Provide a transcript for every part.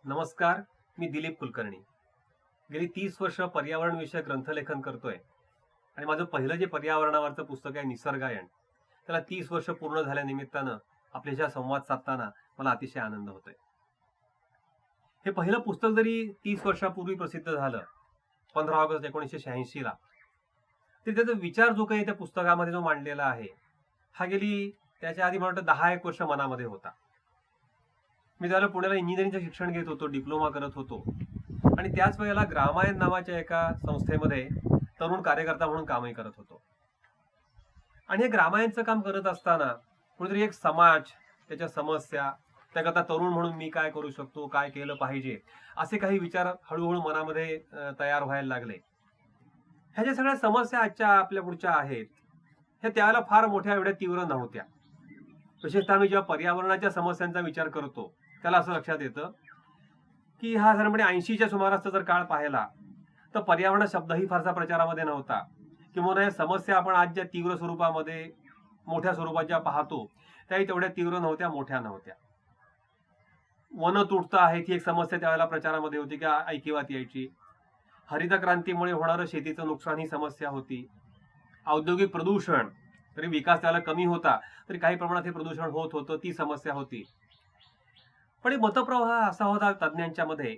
नमस्कार. मी दिलीप कुलकर्णी. गेली 30 वर्ष पर्यावरण विषयक ग्रंथलेखन करतोय आणि माझं पहिलं जे पर्यावरणावरचं पुस्तक आहे निसर्गायण, त्याला 30 वर्ष पूर्ण झाल्यानिमित्तानं आपल्याशी संवाद साधताना मला अतिशय आनंद होतोय. हे पहिलं पुस्तक जरी 30 वर्षापूर्वी प्रसिद्ध झालं 15 ऑगस्ट 1986 ला, तरी त्याचा विचार जो काही त्या पुस्तकामध्ये जो मांडलेला आहे, हा गेली त्याच्या आधी मला वाटतं 10-1 वर्ष मनामध्ये होता. मी त्याला पुण्याला इंजिनिअरिंगचं शिक्षण घेत होतो, डिप्लोमा करत होतो आणि त्याच वेळेला ग्रामायण नावाच्या एका संस्थेमध्ये तरुण कार्यकर्ता म्हणून कामही करत होतो. आणि हे ग्रामायणचं काम करत असताना कुठेतरी एक समाज, त्याच्या समस्या, त्याकरता तरुण म्हणून मी काय करू शकतो, काय केलं पाहिजे, असे काही विचार हळूहळू मनामध्ये तयार व्हायला लागले. ह्या ज्या सगळ्या समस्या आजच्या आपल्या पुढच्या आहेत, ह्या त्यावेळेला फार मोठ्या एवढ्या तीव्र नव्हत्या. विशेषतः मी जेव्हा पर्यावरणाच्या समस्यांचा विचार करतो त्याला असं लक्षात येतं की हा साधारणपणे 80च्या सुमारासचा जर काळ पाहिला तर पर्यावरण शब्दही फारसा प्रचारामध्ये नव्हता. किंवा या समस्या आपण आज ज्या तीव्र स्वरूपामध्ये मोठ्या स्वरूपात ज्या पाहतो त्याही तेवढ्या तीव्र नव्हत्या, मोठ्या नव्हत्या. वन तुटतं आहे ही एक समस्या त्यावेळेला प्रचारामध्ये होती की ऐकिवात यायची. हरित क्रांतीमुळे होणारं शेतीचं नुकसान ही समस्या होती. औद्योगिक प्रदूषण, तरी विकास त्याला कमी होता तरी काही प्रमाणात हे प्रदूषण होत होतं, ती समस्या होती. पण मतप्रवाह असा होता तज्ञांच्या मध्ये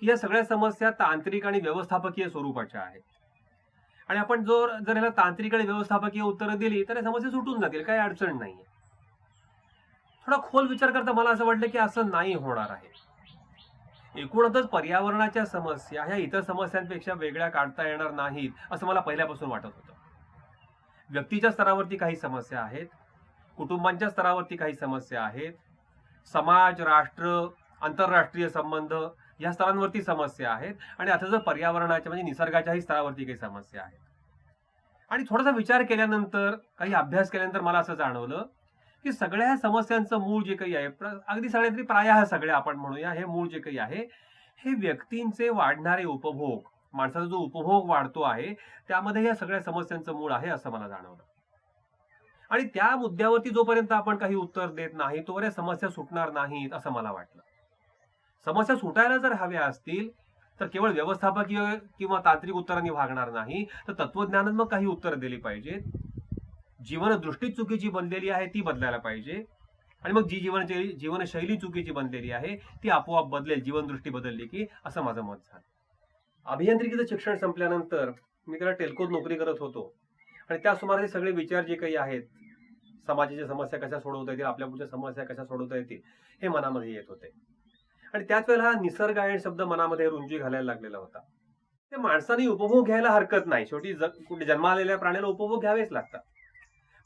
की या सगळ्या समस्या तांत्रिक आणि व्यवस्थापकीय स्वरूपाच्या आहेत आणि आपण जर याला तांत्रिक आणि व्यवस्थापकीय उत्तरं दिली तर या समस्या सुटून जातील, काही अडचण नाहीये. थोडा खोल विचार करता मला असं वाटलं की असं नाही होणार आहे. एकूणच पर्यावरणाच्या समस्या ह्या इतर समस्यांपेक्षा वेगळ्या काढता येणार नाहीत असं मला पहिल्यापासून वाटत होतं. व्यक्तीच्या स्तरावरती काही समस्या आहेत, कुटुंबांच्या स्तरावरती काही समस्या आहेत, समाज, राष्ट्र, आंतरराष्ट्रीय संबंध या स्तरांवरती समस्या आहेत आणि आता जर पर्यावरणाच्या म्हणजे निसर्गाच्याही स्तरावरती काही समस्या आहेत. आणि थोडासा विचार केल्यानंतर, काही अभ्यास केल्यानंतर मला असं जाणवलं की सगळ्या समस्यांचं मूळ जे काही आहे, अगदी सगळ्या तरी प्रायः सगळ्या आपण म्हणूया, हे मूळ जे काही आहे हे व्यक्तींचे वाढणारे उपभोग, माणसाचा जो उपभोग वाढतो आहे त्यामध्ये या सगळ्या समस्यांचं मूळ आहे असं मला जाणवलं. आणि त्या मुद्द्यावरती जोपर्यंत आपण काही उत्तर देत नाही तोवर या समस्या सुटणार नाहीत असं मला वाटलं. समस्या सुटायला जर हव्या असतील तर केवळ व्यवस्थापकीय किंवा तांत्रिक उत्तरांनी भागणार नाही, तर तत्वज्ञानात्मक काही उत्तर दिली पाहिजेत. जीवनदृष्टी चुकीची बनलेली आहे ती बदलायला पाहिजे आणि मग जी जीवनशैली चुकीची बनलेली आहे ती आपोआप बदलेल, जीवनदृष्टी बदलली की, असं माझं मत झालं. अभियांत्रिकीचं शिक्षण संपल्यानंतर मी त्याला टेल्कोत नोकरी करत होतो आणि त्या सुमारास सगळे विचार जे काही आहेत, समाजाच्या समस्या कशा सोडवता येतील, आपल्या पुढच्या समस्या कशा सोडवता येतील, हे मनामध्ये येत होते. आणि त्याच वेळेला हा निसर्गायण शब्द मनामध्ये रुंजी घालायला लागलेला होता. ते माणसाने उपभोग घ्यायला हरकत नाही, शेवटी कुठे जन्म आलेल्या प्राण्याला उपभोग घ्यावेच लागतात.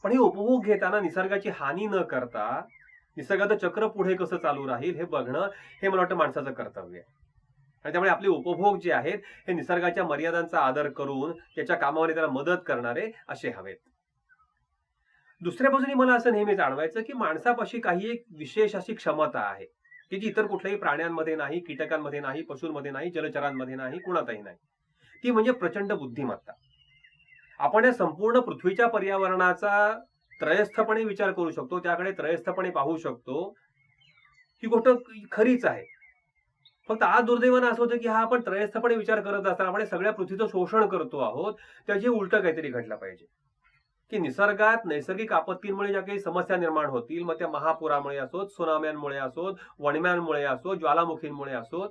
पण हे उपभोग घेताना निसर्गाची हानी न करता निसर्गाचं चक्र पुढे कसं चालू राहील हे बघणं, हे मला वाटतं माणसाचं कर्तव्य आहे. आणि त्यामुळे आपले उपभोग जे आहेत हे निसर्गाच्या मर्यादांचा आदर करून त्याच्या कामामध्ये त्याला मदत करणारे असे हवेत. दुसऱ्या बाजूने मला असं नेहमी जाणवायचं की माणसापाशी काही एक विशेष अशी क्षमता आहे की जी इतर कुठल्याही प्राण्यांमध्ये नाही, कीटकांमध्ये नाही, पशूंमध्ये नाही, जलचरांमध्ये नाही, कुणातही नाही. ती म्हणजे प्रचंड बुद्धिमत्ता. आपण या संपूर्ण पृथ्वीच्या पर्यावरणाचा त्रयस्थपणे विचार करू शकतो, त्याकडे त्रयस्थपणे पाहू शकतो, ही गोष्ट खरीच आहे. फक्त आज दुर्दैवानं असं होतं की हा आपण त्रयस्थपणे विचार करत असताना आपण सगळ्या पृथ्वीचं शोषण करतो आहोत. त्याचे उलट काहीतरी घडलं पाहिजे की निसर्गात नैसर्गिक आपत्तींमुळे ज्या काही समस्या निर्माण होतील, मग त्या महापुरामुळे असोत, सुनाम्यांमुळे असोत, वणव्यांमुळे असोत, ज्वालामुखींमुळे असोत,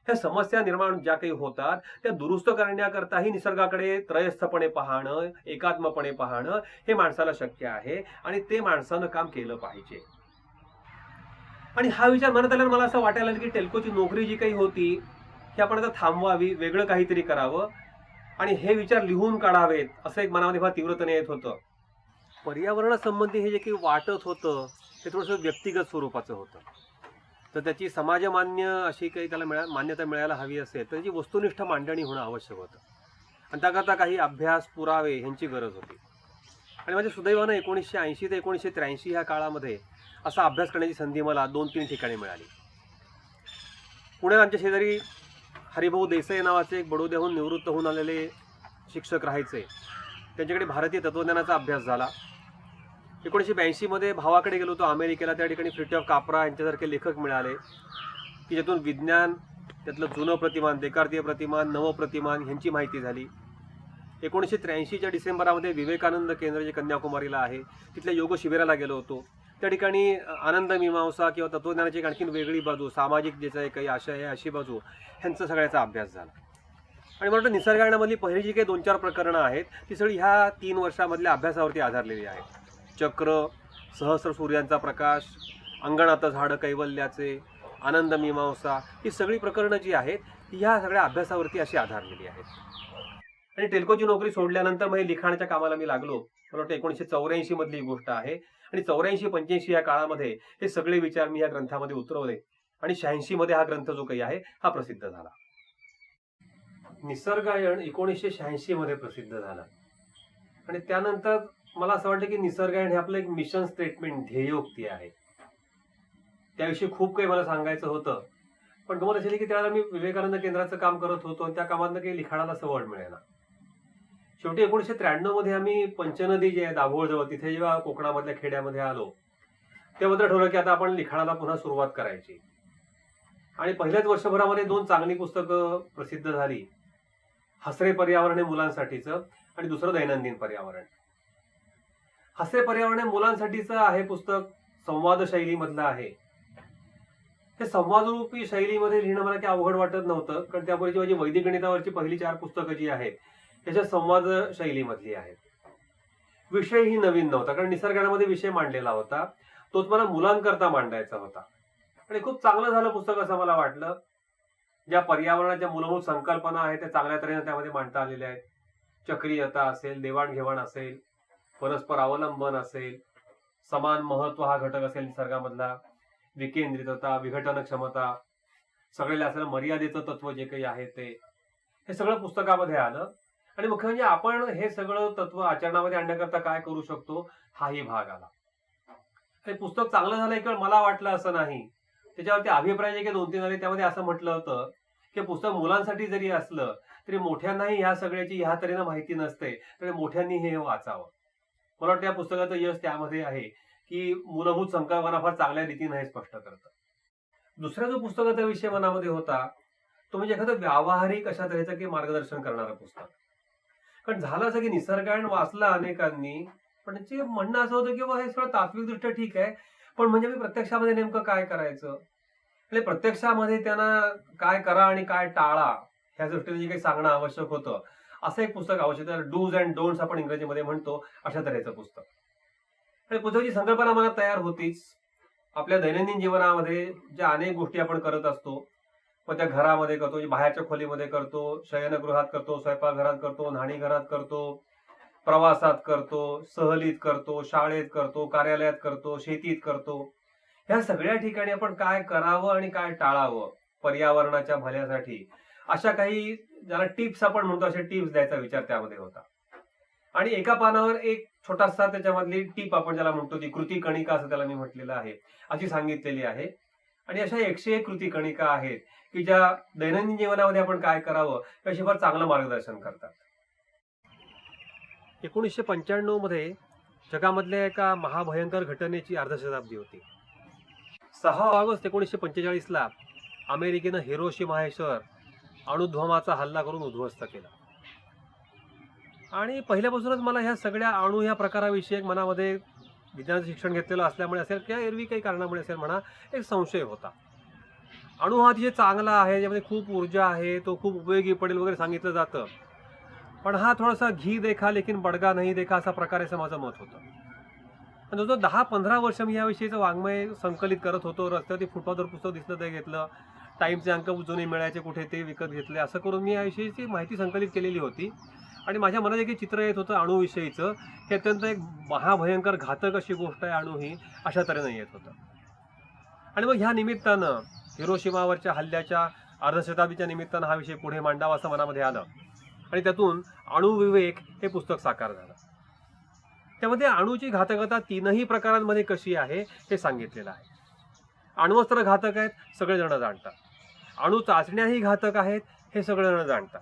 ह्या समस्या निर्माण ज्या काही होतात त्या दुरुस्त करण्याकरताही निसर्गाकडे त्रयस्थपणे पाहणं, एकात्मपणे पाहणं हे माणसाला शक्य आहे आणि ते माणसानं काम केलं पाहिजे. आणि हा विचार मनात आल्यावर मला असं वाटायला लागलं की टेल्कोची नोकरी जी काही होती ही आपण आता थांबवावी, वेगळं काहीतरी करावं आणि हे विचार लिहून काढावेत असं एक मनामध्ये फार तीव्रतेने येत होतं. पर्यावरणासंबंधी हे जे काही वाटत होतं ते थोडंसं व्यक्तिगत स्वरूपाचं होतं. तर त्याची समाजमान्य अशी काही त्याला मान्यता मिळायला हवी असेल तर त्याची वस्तुनिष्ठ मांडणी होणं आवश्यक होतं आणि त्याकरता काही अभ्यास, पुरावे ह्यांची गरज होती. आणि माझ्या सुदैवानं 1980 ते 1983 ह्या काळामध्ये असा अभ्यास करण्याची संधी मला 2-3 ठिकाणी मिळाली. पुण्यात आमच्या शेजारी हरिभाऊ देसाई नावाचे एक बडोद्याहून निवृत्त होऊन आलेले शिक्षक राहायचे. त्यांच्याकडे भारतीय तत्वज्ञानाचा अभ्यास झाला. 1982 मध्ये भावाकडे गेलो होतो अमेरिकेला, त्या ठिकाणी फ्रिट्योफ काप्रा यांच्यासारखे लेखक मिळाले. की ज्यातून विज्ञान, त्यातलं जुनं प्रतिमान, देकार्तीय प्रतिमान, नवप्रतिमान ह्यांची माहिती झाली. 1983च्या डिसेंबरामध्ये विवेकानंद केंद्र जे कन्याकुमारीला आहे तिथल्या योग शिबिराला गेलो होतो. त्या ठिकाणी आनंद मीमांसा किंवा तत्वज्ञानाची एक आणखीन वेगळी बाजू, सामाजिक ज्याचा काही आशय आहे अशी बाजू, ह्यांचा सगळ्याचा अभ्यास झाला. आणि मला वाटतं निसर्गायनामधली पहिली जी काही 2-4 प्रकरणं आहेत ती सगळी ह्या 3 वर्षामधल्या अभ्यासावरती आधारलेली आहेत. चक्र, सहस्र सूर्यांचा प्रकाश, अंगणात झाडं कैवल्याचे, आनंद मीमांसा, ही सगळी प्रकरणं जी आहेत ती ह्या सगळ्या अभ्यासावरती अशी आधारलेली आहेत. आणि टेल्कोची नोकरी सोडल्यानंतर मग लिखाणाच्या कामाला मी लागलो. मला वाटतं 1984 मधली ही गोष्ट आहे. आणि 84-85 या काळामध्ये हे सगळे विचार मी या ग्रंथामध्ये उतरवले आणि 86 मध्ये हा ग्रंथ जो काही आहे हा प्रसिद्ध झाला. निसर्गायण 1986 मध्ये प्रसिद्ध झाला. आणि त्यानंतर मला असं वाटतं की निसर्गायण हे आपलं एक मिशन स्टेटमेंट, ध्येयोक्ती आहे. त्याविषयी खूप काही मला सांगायचं होतं, पण गमत अशी की त्यावेळेला मी विवेकानंद केंद्राचं काम करत होतो आणि त्या कामातनं काही लिखाणाला सवड मिळेना. शेवटी 1993 मध्ये आम्ही पंचनदी जे आहे दाभोळजवळ, तिथे जेव्हा कोकणामधल्या खेड्यामध्ये आलो तेव्हा ठरवलं की आता आपण लिखाणाला पुन्हा सुरुवात करायची. आणि पहिल्याच वर्षभरामध्ये 2 चांगली पुस्तकं प्रसिद्ध झाली. हसरे पर्यावरण हे मुलांसाठीचं आणि दुसरं दैनंदिन पर्यावरण. हसरे पर्यावरण हे मुलांसाठीचं आहे पुस्तक संवाद शैलीमधलं आहे. हे संवादरूपी शैलीमध्ये लिहिणं मला काही अवघड वाटत नव्हतं, कारण त्यापूर्वी माझी वैदिक गणितावरची पहिली 4 पुस्तकं जी आहेत त्याच्या संवाद शैलीमधली आहेत. विषय ही नवीन नव्हता, कारण निसर्गामध्ये विषय मांडलेला होता, तोच मला मुलांकरता मांडायचा होता. आणि खूप चांगलं झालं पुस्तक असं मला वाटलं. ज्या पर्यावरणाच्या मूलभूत संकल्पना आहेत त्या चांगल्या तऱ्हेने त्यामध्ये मांडता आलेल्या आहेत. चक्रीयता असेल, देवाणघेवाण असेल, परस्पर अवलंबन असेल, समान महत्व हा घटक असेल निसर्गामधला, विकेंद्रितता, विघटन क्षमता, सगळ्याला असलेलं मर्यादेचं तत्व जे काही आहे ते, हे सगळं पुस्तकामध्ये आलं. आणि मुख्य म्हणजे आपण हे सगळं तत्व आचरणामध्ये आणण्याकरता काय करू शकतो हाही भाग आला. हे पुस्तक चांगलं झालं एक वेळ मला वाटलं असं नाही. त्याच्यावरती अभिप्राय जे काही 2-3 आले त्यामध्ये असं म्हटलं होतं की पुस्तक मुलांसाठी जरी असलं तरी मोठ्यांनाही ह्या सगळ्याची ह्या तऱ्हेनं माहिती नसते, तर मोठ्यांनी हे वाचावं. मला वाटतं या पुस्तकाचं यश त्यामध्ये आहे की मूलभूत संकल्पना फार चांगल्या रीतीने हे स्पष्ट करतं. दुसरा जो पुस्तकाचा विषय मनामध्ये होता तो म्हणजे एखादं व्यावहारिक अशा तऱ्हेचं की मार्गदर्शन करणारं पुस्तक. कारण झालं असं की निसर्गायण वाचला अनेकांनी, पण त्याचे म्हणणं असं होतं की हे सगळं तात्विकदृष्ट्या ठीक आहे, पण म्हणजे मी प्रत्यक्षामध्ये नेमकं काय करायचं, आणि प्रत्यक्षामध्ये त्यांना काय करा आणि काय टाळा ह्या दृष्टीने जे काही सांगणं आवश्यक होतं असं एक पुस्तक आवश्यक आहे. डूज अँड डोंट्स आपण इंग्रजीमध्ये म्हणतो अशा तऱ्हेचं पुस्तक. आणि पुस्तकाची संकल्पना मला तयार होतीच. आपल्या दैनंदिन जीवनामध्ये ज्या अनेक गोष्टी आपण करत असतो, मग त्या घरामध्ये करतो, बाहेरच्या खोलीमध्ये करतो, शयनगृहात करतो, स्वयंपाकघरात करतो, न्हाणीघरात करतो, प्रवासात करतो, सहलीत करतो, शाळेत करतो, कार्यालयात करतो, शेतीत करतो. ह्या सगळ्या ठिकाणी आपण काय करावं आणि काय टाळावं पर्यावरणाच्या भल्यासाठी, अशा काही ज्याला टिप्स आपण म्हणतो अशा टिप्स द्यायचा विचार त्यामध्ये होता. आणि एका पानावर एक छोटासा त्याच्यामधली टीप आपण ज्याला म्हणतो ती कृती कणिका असं त्याला मी म्हटलेलं आहे, अशी सांगितलेली आहे. आणि अशा 101 कृती कणिका आहेत की ज्या दैनंदिन जीवनामध्ये आपण काय करावं याशी फार चांगलं मार्गदर्शन करतात. 1995 मध्ये जगामधल्या एका महाभयंकर घटनेची अर्धशताब्दी होती. 6 ऑगस्ट 1945 ला अमेरिकेनं हिरोशिमा हे शहर अणुध्वमाचा हल्ला करून उद्ध्वस्त केला. आणि पहिल्यापासूनच मला ह्या सगळ्या अणु ह्या प्रकाराविषयी एक मनामध्ये विज्ञानाचं शिक्षण घेतलेलं असल्यामुळे असेल किंवा एरवी काही कारणामुळे असेल म्हणा, एक संशय होता. अणु हा अतिशय चांगला आहे, ज्यामध्ये खूप ऊर्जा आहे, तो खूप उपयोगी पडेल वगैरे सांगितलं जातं, पण हा थोडासा घी देखा लेकिन बडगा नाही देखा असा प्रकार असं माझं मत होतं. आणि जो 10-15 वर्ष मी याविषयीचं वाङ्मय संकलित करत होतो. रस्त्यावरती फुटपाथवर पुस्तक दिसलं ते घेतलं, टाइमचे अंक जुने मिळायचे कुठे ते विकत घेतले, असं करून मी याविषयीची माहिती संकलित केलेली होती. आणि माझ्या मनात जे काही चित्र येत होतं अणुविषयीचं, हे अत्यंत एक महाभयंकर घातक अशी गोष्ट आहे अणु ही, अशा तऱ्हेनं येत होतं. आणि मग ह्या निमित्तानं हिरोशिमावरच्या हल्ल्याच्या अर्धशताब्दीच्या निमित्तानं हा विषय पुढे मांडावा असं मनामध्ये आलं. आणि त्यातून अणुविवेक हे पुस्तक साकार झालं. त्यामध्ये अणूची घातकता 3ही प्रकारांमध्ये कशी आहे हे सांगितलेलं आहे. अण्वस्त्र घातक आहेत, सगळेजण जाणतात. अणु चाचण्याही घातक आहेत, हे सगळेजण जाणतात.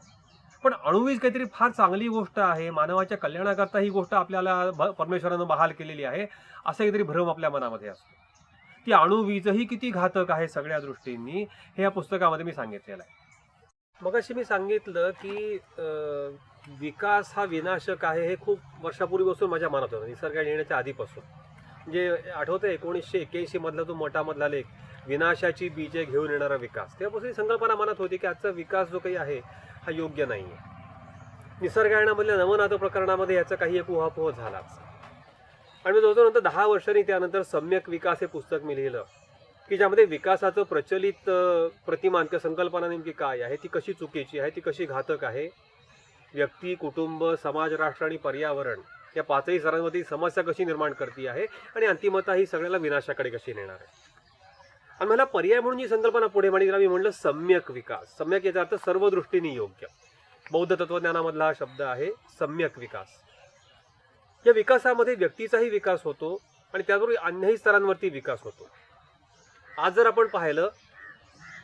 पण अणुवीज काहीतरी फार चांगली गोष्ट आहे, मानवाच्या कल्याणाकरता ही गोष्ट आपल्याला परमेश्वरानं बहाल केलेली आहे, असं काहीतरी भ्रम आपल्या मनामध्ये असतो. ती अणुवीजही किती घातक आहे सगळ्या दृष्टींनी, हे या पुस्तकामध्ये मी सांगितलेलं आहे. मगाशी मी सांगितलं की विकास हा विनाशक आहे हे खूप वर्षापूर्वीपासून माझ्या मनात होतं, निसर्गाने येण्याच्या आधीपासून. म्हणजे आठवतं 1981 मधला तो मोठामधला लेख, विनाशाची बीजे घेऊन येणारा विकास. तेव्हापासून ही संकल्पना मनात होती की आजचा विकास जो काही आहे हा योग्य नाही आहे. निसर्गायनामधल्या नवनाथ प्रकरणामध्ये याचा काही एक उहापोह झालाच. आणि मी जवळजवळ नंतर 10 वर्षांनी त्यानंतर सम्यक विकास हे पुस्तक मी लिहिलं, की ज्यामध्ये विकासाचं प्रचलित प्रतिमान किंवा संकल्पना नेमकी काय आहे, ती कशी चुकीची आहे, ती कशी घातक आहे, व्यक्ती, कुटुंब, समाज, राष्ट्र आणि पर्यावरण या पाचही स्तरांवरती समस्या कशी निर्माण करते आहे आणि अंतिमतः ही सगळ्याला विनाशाकडे कशी नेणार आहे. आणि मला पर्याय म्हणून जी संकल्पना पुढे मांडली मी म्हणलं सम्यक विकास. सम्यक याचा अर्थ सर्व दृष्टीने योग्य. बौद्ध तत्वज्ञानामधला हा शब्द आहे सम्यक विकास. या विकासामध्ये व्यक्तीचाही विकास होतो आणि त्याचबरोबर अन्यही स्तरांवरती विकास होतो. आज जर आपण पाहिलं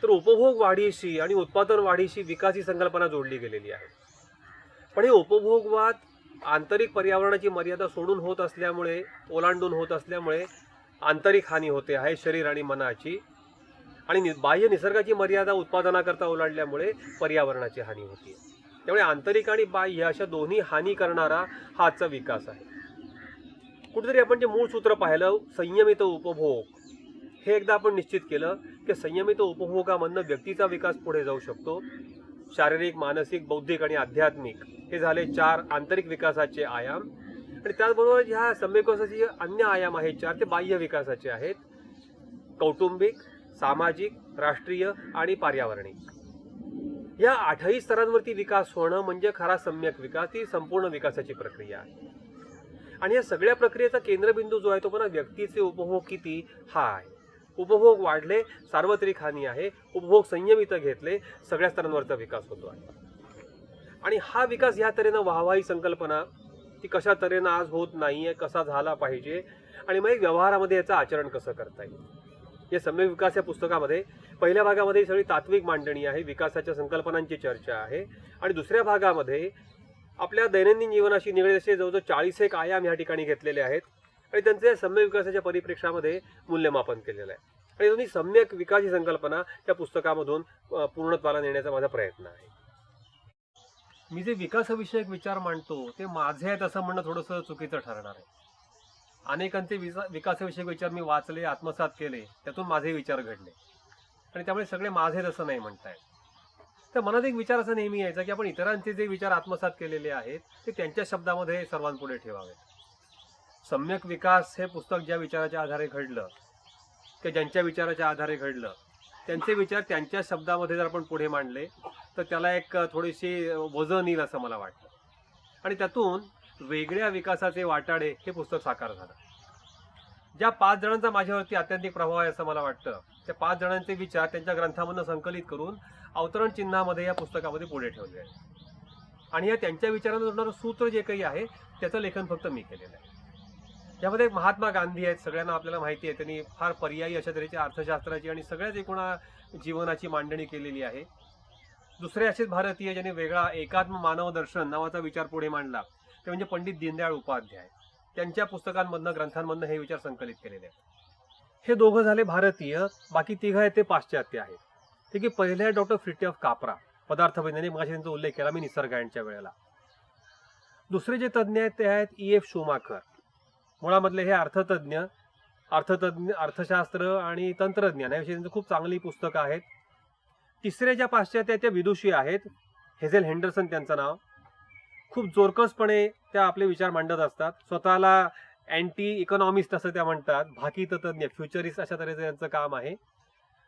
तर उपभोग वाढीशी आणि उत्पादन वाढीशी विकास ही संकल्पना जोडली गेलेली आहे. पण हे उपभोगवाद आंतरिक पर्यावरणाची मर्यादा सोडून होत असल्यामुळे, ओलांडून होत असल्यामुळे आंतरिक हानी होते आहे शरीर आणि मनाची, आणि बाह्य निसर्गाची मर्यादा उत्पादनाकरता ओलांडल्यामुळे पर्यावरणाची हानी होती. त्यामुळे आंतरिक आणि बाह्य अशा दोन्ही हानी करणारा हा आजचा विकास आहे. कुठेतरी आपण जे मूळ सूत्र पाहिलं, संयमित उपभोग, हे एकदा आपण निश्चित केलं की संयमित उपभोगामधनं व्यक्तीचा विकास पुढे जाऊ शकतो. शारीरिक, मानसिक, बौद्धिक आणि आध्यात्मिक हे झाले 4 आंतरिक विकासाचे आयाम. आणि त्याचबरोबर ह्या सम्यक विकासाचे अन्य आयाम आहेत 4, ते बाह्य विकासाचे आहेत. कौटुंबिक, सामाजिक, राष्ट्रीय आणि पर्यावरणिक. या 8ही स्तरांवरती विकास होणं म्हणजे खरा सम्यक विकास, ही संपूर्ण विकासाची प्रक्रिया आहे. आणि या सगळ्या प्रक्रियेचा केंद्रबिंदू जो आहे तो पण व्यक्तीचे उपभोग किती हा आहे. उपभोग वाढले, सार्वत्रिक हानी आहे. उपभोग संयमित घेतले, सगळ्या स्तरांवरचा विकास होतो आहे. आणि हा विकास ह्या तऱ्हेनं व्हावा ही संकल्पना ती कशा तऱ्हेनं आज होत नाहीये, कसा झाला पाहिजे आणि मग व्यवहारामध्ये याचं आचरण कसं करता येईल. या सम्यक विकास या पुस्तकामध्ये पहिल्या भागामध्ये सगळी तात्विक मांडणी आहे, विकासाच्या संकल्पनांची चर्चा आहे. आणि दुसऱ्या भागामध्ये आपल्या दैनंदिन जीवनाशी निगडीत असे जवळजवळ 41 आयाम या ठिकाणी घेतलेले आहेत आणि त्यांचे सम्यक विकासाच्या परिप्रेक्षामध्ये मूल्यमापन केलेलं आहे. आणि दोन्ही सम्यक विकास ही संकल्पना त्या पुस्तकामधून पूर्णत्वाला नेण्याचा माझा प्रयत्न आहे. मी जे विकासविषयक विचार मांडतो ते माझे आहेत असं म्हणणं थोडंसं चुकीचं ठरणार आहे. अनेकांचे विकासविषयक विचार मी वाचले, आत्मसात केले, त्यातून माझे विचार घडले आणि त्यामुळे सगळे माझेच असं नाही म्हणताय. तर मनात एक विचार असा नेहमी यायचा की आपण इतरांचे जे विचार आत्मसात केलेले आहेत ते त्यांच्या शब्दामध्ये सर्वांपुढे ठेवावेत. सम्यक विकास हे पुस्तक ज्या विचाराच्या आधारे घडलं, की ज्यांच्या विचाराच्या आधारे घडलं, त्यांचे विचार त्यांच्या शब्दामध्ये जर आपण पुढे मांडले तर त्याला एक थोडीशी वजन येईल असं मला वाटतं. आणि त्यातून वेगळ्या विकासाचे वाटाडे हे पुस्तक साकार झालं. ज्या 5 जणांचा माझ्यावरती अत्यंतिक प्रभाव आहे असं मला वाटतं, त्या 5 जणांचे विचार त्यांच्या ग्रंथामधून संकलित करून अवतरण चिन्हामध्ये या पुस्तकामध्ये पुढे ठेवले आहे. आणि या त्यांच्या विचारांना जोडणारं सूत्र जे काही आहे त्याचं लेखन फक्त मी केलेलं आहे. यामध्ये महात्मा गांधी आहेत, सगळ्यांना आपल्याला माहिती आहे, त्यांनी फार पर्यायी अशा तऱ्हेच्या अर्थशास्त्राची आणि सगळ्याच एकूण जीवनाची मांडणी केलेली आहे. दुसरे असेच भारतीय ज्यांनी वेगळा एकात्म मानव दर्शन नावाचा विचार पुढे मांडला ते म्हणजे पंडित दीनदयाळ उपाध्याय. त्यांच्या पुस्तकांमधनं, ग्रंथांमधनं हे विचार संकलित केलेले आहेत. हे दोघं झाले भारतीय, बाकी 3 आहेत ते पाश्चात्य आहेत. ते की पहिले आहे डॉक्टर फ्रिट्योफ कापरा, पदार्थ वैज्ञानिक, माझ्या त्यांचा उल्लेख केला मी निसर्गायनच्या वेळेला. दुसरे जे तज्ज्ञ आहेत ते आहेत E.F. शूमाकर. मुळामधले हे अर्थतज्ञ, अर्थशास्त्र आणि तंत्रज्ञान याविषयी त्यांची खूप चांगली पुस्तकं आहेत. तिसरे ज्या पाश्चात्य त्या विदुषी आहेत, हेझेल हेंडरसन त्यांचं नाव. खूप जोरकसपणे त्या आपले विचार मांडत असतात. स्वतःला अँटी इकॉनॉमिस्ट असं त्या म्हणतात, भाकी तज्ज्ञ, फ्युचरिस्ट अशा तऱ्हेचं त्यांचं काम आहे.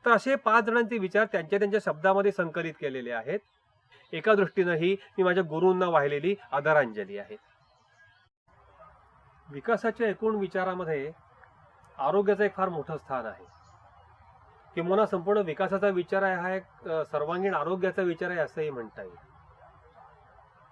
तर असे 5 जणांचे विचार त्यांच्या शब्दामध्ये संकलित केलेले आहेत. एका दृष्टीनं ही मी माझ्या गुरूंना वाहिलेली आदरांजली आहे. विकासाच्या एकूण विचारामध्ये आरोग्याचं एक फार मोठं स्थान आहे. किंवा संपूर्ण विकासाचा विचार आहे हा एक सर्वांगीण आरोग्याचा विचार आहे असंही म्हणता येईल.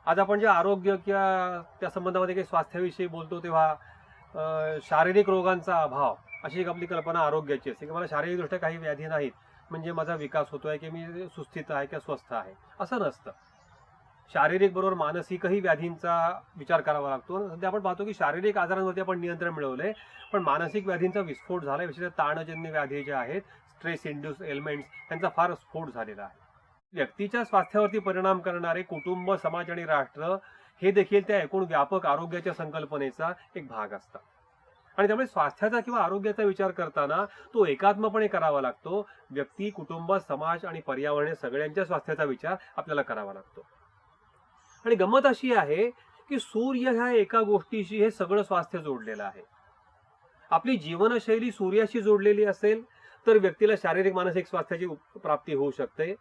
आज आपण जे आरोग्य किंवा त्या संबंधामध्ये काही स्वास्थ्याविषयी बोलतो तेव्हा शारीरिक रोगांचा अभाव अशी एक आपली कल्पना आरोग्याची असते की मला शारीरिकदृष्ट्या काही व्याधी नाहीत म्हणजे माझा विकास होतोय की मी सुस्थित आहे किंवा स्वस्थ आहे, असं नसतं. शारीरिक बरोबर मानसिकही व्याधींचा विचार करावा लागतो. सध्या आपण पाहतो की शारीरिक आजारांवरती आपण नियंत्रण मिळवलंय, पण मानसिक व्याधींचा विस्फोट झालाय. विशेषतः ताणजन्य व्याधी ज्या आहेत, स्ट्रेस इंड्यूस एलिमेंट्स, यांचा फार स्फोट झालेला आहे. व्यक्तीच्या स्वास्थ्यावरती परिणाम करणारे कुटुंब, समाज आणि राष्ट्र हे देखील त्या एकूण व्यापक आरोग्याच्या संकल्पनेचा एक भाग असतात. आणि त्यामुळे स्वास्थ्याचा किंवा आरोग्याचा विचार करताना तो एकात्मपणे करावा लागतो. व्यक्ती, कुटुंब, समाज आणि पर्यावरण सगळ्यांच्या स्वास्थ्याचा विचार आपल्याला करावा लागतो. आणि गंमत अशी आहे की सूर्य ह्या एका गोष्टीशी हे सगळं स्वास्थ्य जोडलेलं आहे. आपली जीवनशैली सूर्याशी जोडलेली असेल तर व्यक्तीला शारीरिक मानसिक स्वास्थ्याची प्राप्ती होऊ शकते.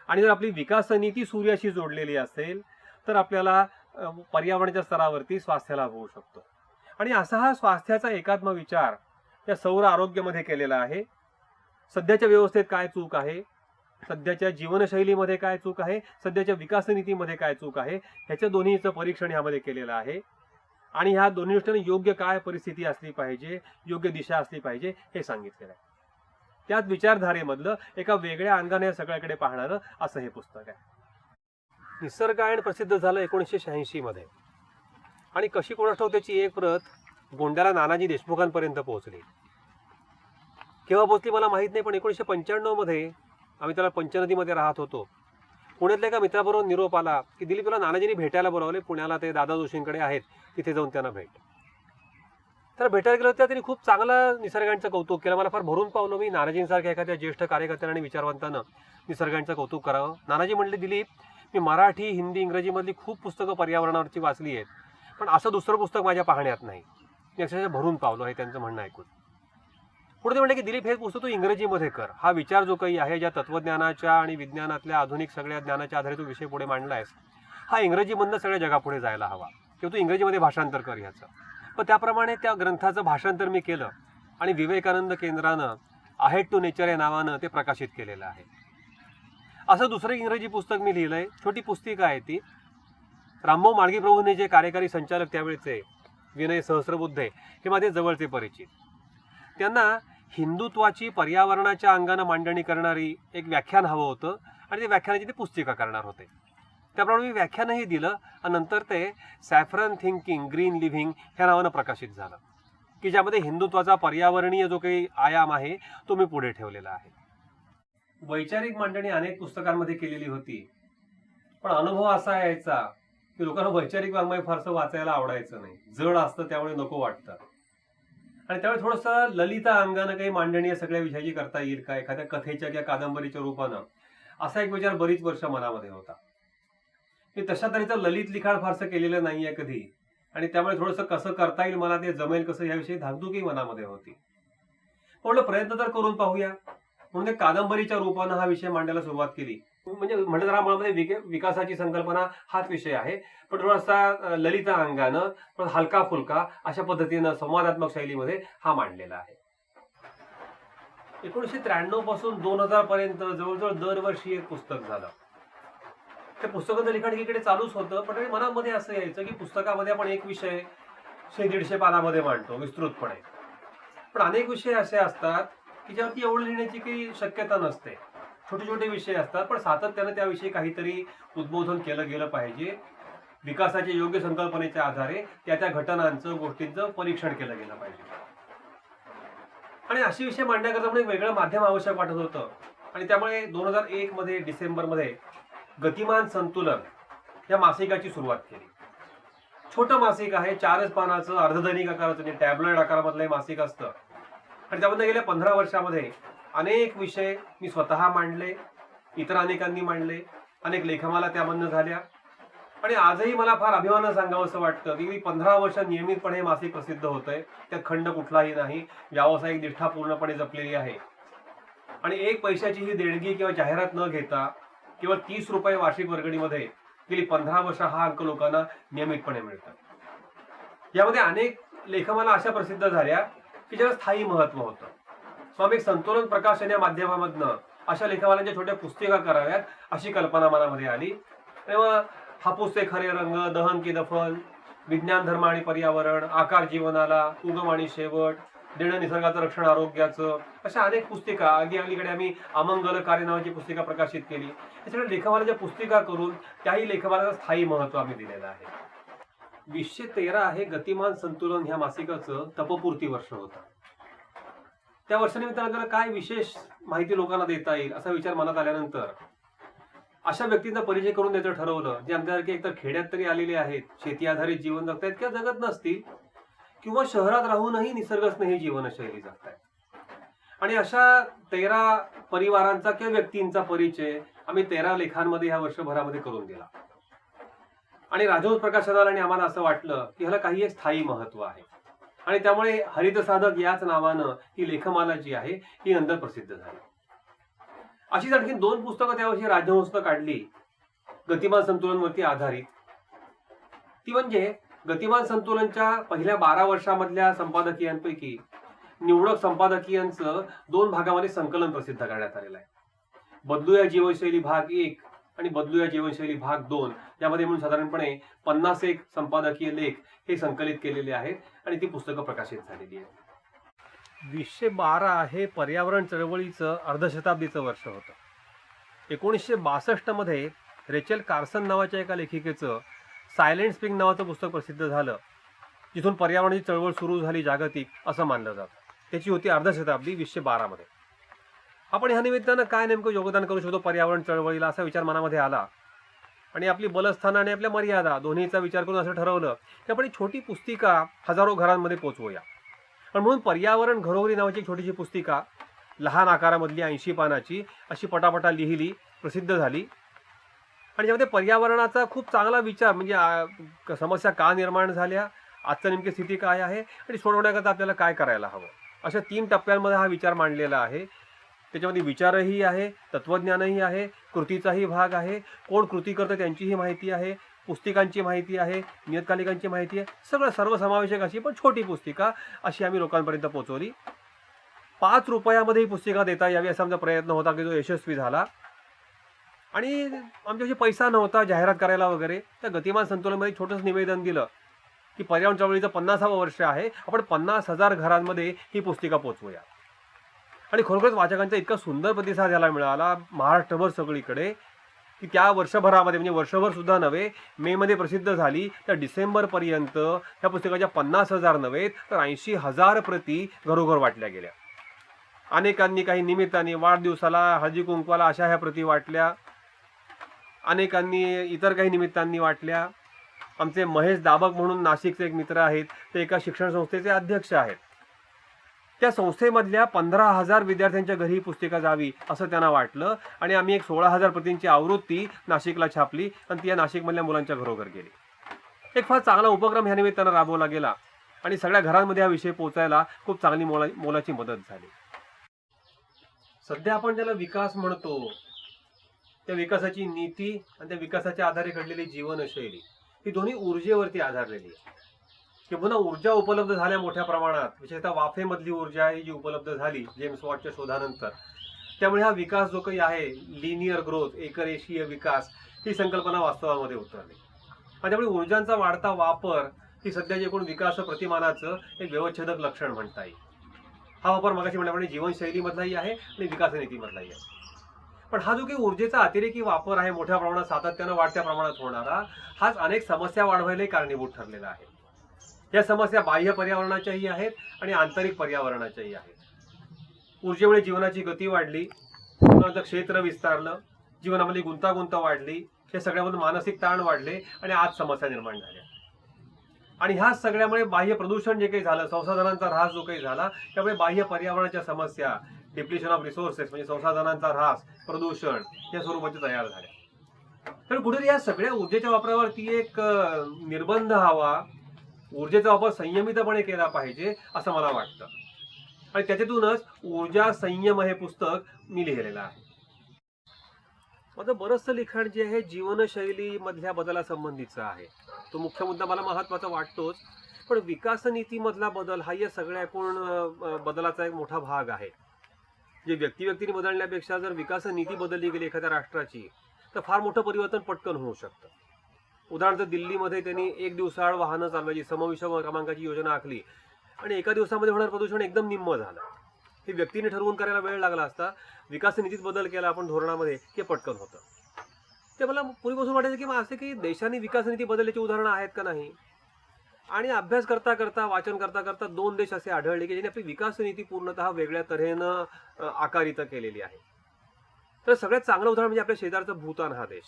आणि जर आपली विकास नीती सूर्याशी जोडलेली असेल तर आपल्याला पर्यावरणाच्या स्तरावरती स्वास्थ्य लाभ होऊ शकतो. आणि असा हा स्वास्थ्याचा एकात्म विचार या सौर आरोग्यामध्ये केलेला आहे. सध्याच्या व्यवस्थेत काय चूक आहे, सध्याच्या जीवनशैलीमध्ये काय चूक आहे, सध्याच्या विकास नीतीमध्ये काय चूक आहे, ह्याच्या दोन्हीचं परीक्षण ह्यामध्ये केलेलं आहे. आणि ह्या दोन्ही दृष्टीने योग्य काय परिस्थिती असली पाहिजे, योग्य दिशा असली पाहिजे हे सांगितलेलं आहे. त्याच विचारधारेमधलं एका वेगळ्या अंगाने या सगळ्याकडे पाहणारं असं हे पुस्तक आहे. निसर्गायण प्रसिद्ध झालं 1986 मध्ये. आणि कशी कोणास ठाऊक त्याची एक प्रत गोंड्याला नानाजी देशमुखांपर्यंत पोहोचली. केव्हा पोहोचली मला माहीत नाही, पण 1995 मध्ये आम्ही त्याला पंचनदीमध्ये राहत होतो. पुण्यातल्या एका मित्राबरोबर निरोप आला की दिलीप तुला नानाजींनी भेटायला बोलावले, पुण्याला ते दादा जोशींकडे आहेत, तिथे जाऊन त्यांना भेट. तर भेटायला गेलो तर त्यांनी खूप चांगलं निसर्गांचं कौतुक केलं. मला फार भरून पावलं. मी नानाजींसारख्या एखाद्या ज्येष्ठ कार्यकर्त्यानं आणि विचारवंतानं निसर्गांचं कौतुक करावं. नानाजी म्हणले, दिलीप मी मराठी, हिंदी, इंग्रजीमधली खूप पुस्तकं पर्यावरणावरची वाचली आहेत, पण असं दुसरं पुस्तक माझ्या पाहण्यात नाही. मी अक्षरशः भरून पावलो आहे त्यांचं म्हणणं ऐकून. पुढे ते म्हणले की दिलीप हे पुस्तक तू इंग्रजीमध्ये कर. हा विचार जो काही आहे, ज्या तत्वज्ञानाच्या आणि विज्ञानातल्या आधुनिक सगळ्या ज्ञानाच्या आधारे तू विषय पुढे मांडलायस, हा इंग्रजीमधनं सगळ्या जगापुढे जायला हवा, किंवा तू इंग्रजीमध्ये भाषांतर कर ह्याचं. पण त्याप्रमाणे त्या ग्रंथाचं भाषांतर मी केलं आणि विवेकानंद केंद्रानं आहेट टू नेचर या नावानं ते प्रकाशित केलेलं आहे. असं दुसरं इंग्रजी पुस्तक मी लिहिलंय. छोटी पुस्तिका आहे ती. रामभाऊ माळगी प्रभूंनी जे कार्यकारी संचालक त्यावेळेचे विनय सहस्रबुद्धे हे माझे जवळचे परिचित. त्यांना हिंदुत्वाची पर्यावरणाच्या अंगानं मांडणी करणारी एक व्याख्यान हवं होतं आणि ते व्याख्यानाची ते पुस्तिका करणार होते. त्याप्रमाणे मी व्याख्यानही दिलं आणि नंतर ते सॅफ्रन थिंकिंग ग्रीन लिव्हिंग ह्या नावानं प्रकाशित झालं, की ज्यामध्ये हिंदुत्वाचा पर्यावरणीय जो काही आयाम आहे तो मी पुढे ठेवलेला आहे. वैचारिक मांडणी अनेक पुस्तकांमध्ये केलेली होती, पण अनुभव असा यायचा की लोकांना वैचारिक वाङ्मय फारसं वाचायला आवडायचं नाही, जड असतं, त्यामुळे नको वाटतं. आणि त्यामुळे थोडंसं ललिता अंगानं काही मांडणी या सगळ्या विषयाची करता येईल का, एखाद्या कथेच्या किंवा कादंबरीच्या रूपानं, असा एक विचार बरीच वर्ष मनामध्ये होता. मी तशा तऱ्हेचं ललित लिखाण फारसं केलेलं नाहीये कधी, आणि त्यामुळे थोडंसं कसं करता येईल, मला ते जमेल कसं याविषयी धाकधुकी मनामध्ये होती. म्हटलं प्रयत्न तर करून पाहूया, म्हणून ते कादंबरीच्या रूपानं हा विषय मांडायला सुरुवात केली. म्हणजे म्हटलं तर मुळामध्ये विकासाची संकल्पना हाच विषय आहे, पण थोडासा ललिता अंगानं, पण हलका फुलका अशा पद्धतीनं संवादात्मक शैलीमध्ये हा मांडलेला आहे. 1993 पासून 2000 पर्यंत जवळजवळ दरवर्षी एक पुस्तक झालं. त्या पुस्तकाचं लिखाण एकीकडे चालूच होतं, पण मनामध्ये असं यायचं की पुस्तकामध्ये आपण एक विषय 100-150 पानामध्ये मांडतो विस्तृतपणे, पण अनेक विषय असे असतात की ज्यावरती एवढं लिहिण्याची काही शक्यता नसते. छोटे छोटे विषय असतात, पण सातत्यानं त्याविषयी काहीतरी उद्बोधन केलं गेलं पाहिजे. विकासाच्या योग्य संकल्पनेच्या आधारे त्या घटनांचं, गोष्टींचं परीक्षण केलं गेलं पाहिजे. आणि असे विषय मांडण्याकरता पण एक वेगळं माध्यम आवश्यक वाटत होतं. आणि त्यामुळे 2001 मध्ये डिसेंबरमध्ये गतिमान संतुलन या मासिकाची सुरुवात केली. छोटं मासिक आहे, 4च पानाचं, अर्धदैनिक आकाराचं, टॅबलॉइड आकारामधलं मासिक असतं. आणि त्यामध्ये गेल्या 15 वर्षामध्ये अनेक विषय मी स्वतः मांडले, इतर अनेकांनी मांडले, अनेक लेखमाला त्यामधनं झाल्या. आणि आजही मला फार अभिमानानं सांगावं असं वाटतं की 15 वर्ष नियमितपणे हे मासिक प्रसिद्ध होतंय. त्यात खंड कुठलाही नाही, व्यावसायिक निष्ठा पूर्णपणे जपलेली आहे. आणि एक पैशाची ही देणगी किंवा जाहिरात न घेता केवळ 30 रुपये वार्षिक वर्गणीमध्ये गेली 15 वर्ष हा अंक लोकांना नियमितपणे मिळतात. यामध्ये अनेक लेखमाला अशा प्रसिद्ध झाल्या की ज्याला स्थायी महत्व होतं. स्वामी संतुलन प्रकाशन या माध्यमामधनं अशा लेखमालांच्या छोट्या पुस्तिका कराव्यात अशी कल्पना मनामध्ये आली. तेव्हा हापूसचे खरे रंग, दहन की दफन, विज्ञान, धर्म आणि पर्यावरण, आकार जीवनाला, उगम आणि शेवट, देणं निसर्गाचं रक्षण आरोग्याचं, अशा अनेक पुस्तिका. अलीकडे आम्ही अमंगल कार्य नावाची पुस्तिका प्रकाशित केली. या सगळ्या लेखमालाच्या पुस्तिका करून त्याही लेखमालाचं स्थायी महत्व आम्ही दिलेलं आहे. 2013 आहे गतिमान संतुलन ह्या मासिकाचं तपपूर्ती वर्ष होतं. त्या वर्षानिमित्तानं आपल्याला काय विशेष माहिती लोकांना देता येईल असा विचार मनात आल्यानंतर अशा व्यक्तींचा परिचय करून द्यायचं ठरवलं, जे आमच्यासारखे एकतर खेड्यात तरी आलेले आहेत, शेती आधारित जीवन जगतायत किंवा जगत नसतील, किंवा शहरात राहूनही निसर्गस्नेही जीवनशैली जगतायत. आणि अशा 13 परिवारांचा किंवा व्यक्तींचा परिचय आम्ही 13 लेखांमध्ये ह्या वर्षभरामध्ये करून दिला. आणि राजहंस प्रकाशनाला आणि आम्हाला असं वाटलं की ह्याला काही एक स्थायी महत्व आहे, आणि त्यामुळे हरित साधक याच नावानं ही लेखमाला जी आहे ही नंतर प्रसिद्ध झाली. अशीच आणखी 2 पुस्तकं त्यावर्षी राजहंसनं काढली गतिमान संतुलनवरती आधारित. ती म्हणजे गतिमान संतुलनच्या पहिल्या 12 वर्षामधल्या संपादकीयांपैकी निवडक संपादकीयांचं 2 भागामध्ये संकलन प्रसिद्ध करण्यात आलेलं आहे. बदलूया जीवनशैली भाग 1 आणि बदलूया जीवनशैली भाग 2 यामध्ये म्हणून साधारणपणे 51 संपादकीय लेख हे संकलित केलेले आहेत आणि ती पुस्तकं प्रकाशित झालेली आहेत. 2012 आहे पर्यावरण चळवळीचं अर्धशताब्दीचं वर्ष होतं. 1962 मध्ये रेचल कार्सन नावाच्या एका लेखिकेचं सायलेंट स्प्रिंग नावाचं पुस्तक प्रसिद्ध झालं, जिथून पर्यावरणाची चळवळ सुरू झाली जागतिक असं मानलं जातं. त्याची होती अर्धशताब्दी 2012 मध्ये. आपण ह्या निमित्तानं काय नेमकं योगदान करू शकतो पर्यावरण चळवळीला असा विचार मनामध्ये आला, आणि आपली बलस्थानं आणि आपल्या मर्यादा दोन्हीचा विचार करून असं ठरवलं की आपण एक छोटी पुस्तिका हजारो घरांमध्ये पोचवूया. आणि म्हणून पर्यावरण घरोघरी नावाची एक छोटीशी पुस्तिका लहान आकारामधली 80 पानाची अशी पटापटा लिहिली, प्रसिद्ध झाली. आणि ज्यामध्ये पर्यावरणाचा खूप चांगला विचार, म्हणजे समस्या का निर्माण झाल्या, आजची नेमकी स्थिती काय आहे आणि सोडवण्याकरता आपल्याला काय करायला हवं, अशा 3 टप्प्यांमध्ये हा विचार मांडलेला आहे. त्याच्यामध्ये विचारही आहे, तत्वज्ञानही आहे, कृतीचाही भाग आहे, कोण कृती करतं त्यांचीही माहिती आहे, पुस्तिकांची माहिती आहे, नियतकालिकांची माहिती आहे, सगळं सर्वसमावेशक अशी पण छोटी पुस्तिका अशी आम्ही लोकांपर्यंत पोहोचवली. 5 रुपयामध्ये ही पुस्तिका देता यावी असा आमचा प्रयत्न होता की जो यशस्वी झाला. आणि आमच्याशी पैसा नव्हता जाहिरात करायला वगैरे. त्या गतिमान संतुलनमध्ये छोटंसं निवेदन दिलं की पर्यावरण चळवळीचं 50वं वर्ष आहे, आपण 50,000 घरांमध्ये ही पुस्तिका पोचवूया. आणि खरोखरच वाचकांचा इतका सुंदर प्रतिसाद याला मिळाला महाराष्ट्रभर सगळीकडे की त्या वर्षभरामध्ये, म्हणजे वर्षभर सुद्धा नव्हे, मे मध्ये प्रसिद्ध झाली तर डिसेंबरपर्यंत ह्या पुस्तकाच्या 50,000 नव्हे तर 80,000 प्रती घरोघर वाटल्या गेल्या. अनेकांनी काही निमित्ताने वाढदिवसाला, हळदी कुंकवाला अशा ह्या प्रती वाटल्या, अनेकांनी इतर काही निमित्तांनी वाटल्या. आमचे महेश दाबक म्हणून नाशिकचे एक मित्र आहेत, ते एका शिक्षण संस्थेचे अध्यक्ष आहेत. त्या संस्थेमधल्या 15,000 विद्यार्थ्यांच्या घरी ही पुस्तिका जावी असं त्यांना वाटलं, आणि आम्ही एक 16,000 प्रतींची आवृत्ती नाशिकला छापली आणि ती या नाशिकमधल्या मुलांच्या घरोघर गेली. एक फार चांगला उपक्रम ह्या निमित्तानं राबवला गेला आणि सगळ्या घरांमध्ये हा विषय पोहोचायला खूप चांगली मोलाची मदत झाली. सध्या आपण ज्याला विकास म्हणतो, त्या विकासाची नीती आणि त्या विकासाच्या आधारे घडलेली जीवनशैली ही दोन्ही ऊर्जेवरती आधारलेली आहे. की पुन्हा ऊर्जा उपलब्ध झाल्या मोठ्या प्रमाणात, विशेषतः वाफेमधली ऊर्जा ही जी उपलब्ध झाली जेम्स वॉटच्या शोधानंतर, त्यामुळे हा विकास जो काही आहे, लिनियर ग्रोथ, एकरेषीय विकास, ही संकल्पना वास्तवामध्ये उतरली. आणि त्यामुळे ऊर्जांचा वाढता वापर ही सध्याच्या एकूण विकास प्रतिमानाचं एक व्यवच्छेदक लक्षण म्हणता येईल. हा वापर मगाशी म्हटल्याप्रमाणे जीवनशैलीमधलाही आहे आणि विकास नीतीमधलाही आहे. पण हा जो काही ऊर्जेचा अतिरेकी वापर आहे मोठ्या प्रमाणात, सातत्यानं वाढत्या प्रमाणात होणारा, हाच अनेक समस्या वाढवायलाही कारणीभूत ठरलेला आहे. या समस्या बाह्य पर्यावरणाच्याही आहेत आणि आंतरिक पर्यावरणाच्याही आहेत. ऊर्जेमुळे जीवनाची गती वाढली, जीवनाचं क्षेत्र विस्तारलं, जीवनामध्ये गुंतागुंत वाढली, हे सगळ्यामधून मानसिक ताण वाढले आणि आज समस्या निर्माण झाल्या. आणि ह्या सगळ्यामुळे बाह्य प्रदूषण जे काही झालं, संसाधनांचा ऱ्हास जो काही झाला, त्यामुळे बाह्य पर्यावरणाच्या समस्या, डिप्लिशन ऑफ रिसोर्सेस म्हणजे संसाधनांचा ऱ्हास, प्रदूषण या स्वरूपाच्या तयार झाल्या. तर कुठेतरी या सगळ्या ऊर्जेच्या वापरावरती एक निर्बंध हवा, ऊर्जेचा वापर संयमितपणे केला पाहिजे असं मला वाटतं. आणि त्याच्यातूनच ऊर्जा संयम हे पुस्तक मी लिहिलेलं आहे. माझं बरंचसं लिखाण जे आहे जीवनशैली मधल्या बदलासंबंधीचं आहे. तो मुख्य मुद्दा मला महत्त्वाचा वाटतोच, पण विकास नीतीमधला बदल हा या सगळ्या एकूण बदलाचा एक मोठा भाग आहे. जे व्यक्तिने बदलण्यापेक्षा जर विकास नीती बदलली गेली एखाद्या राष्ट्राची, तर फार मोठं परिवर्तन पटकन होऊ शकतं. उदाहरणार्थ दिल्लीमध्ये त्यांनी 1 दिवसाआड वाहनं चालवायची समविषम क्रमांकाची योजना आखली आणि एका दिवसामध्ये होणारं प्रदूषण एकदम निम्म झालं. हे व्यक्तीने ठरवून करायला वेळ लागला असता. विकास नीतीत बदल केला आपण धोरणामध्ये की पटकन होतं. ते मला पूर्वीपासून वाटायचं की मग असे की देशांनी विकास नीती बदलल्याची उदाहरणं आहेत का नाही. आणि अभ्यास करता करता वाचन करता करता 2 देश असे आढळले की ज्यांनी आपली विकास नीती पूर्णतः वेगळ्या तऱ्हेनं आकारित केलेली आहे. तर सगळ्यात चांगलं उदाहरण म्हणजे आपल्या शेजारचा भूतान हा देश.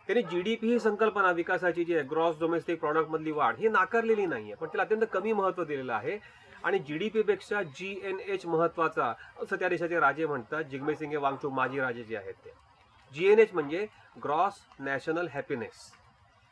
त्यांनी जीडीपी ही संकल्पना विकासाची जी आहे ग्रॉस डोमेस्टिक प्रॉडक्ट मधली वाढ ही नाकारलेली नाहीये, पण तिला अत्यंत कमी महत्त्व दिलेलं आहे. आणि जीडीपी पेक्षा GNH महत्वाचा असं त्या देशाचे राजे म्हणतात. जिग्मे सिंगे वांगचुक माजी राजे जे आहेत ते. GNH म्हणजे ग्रॉस नॅशनल हॅपीनेस.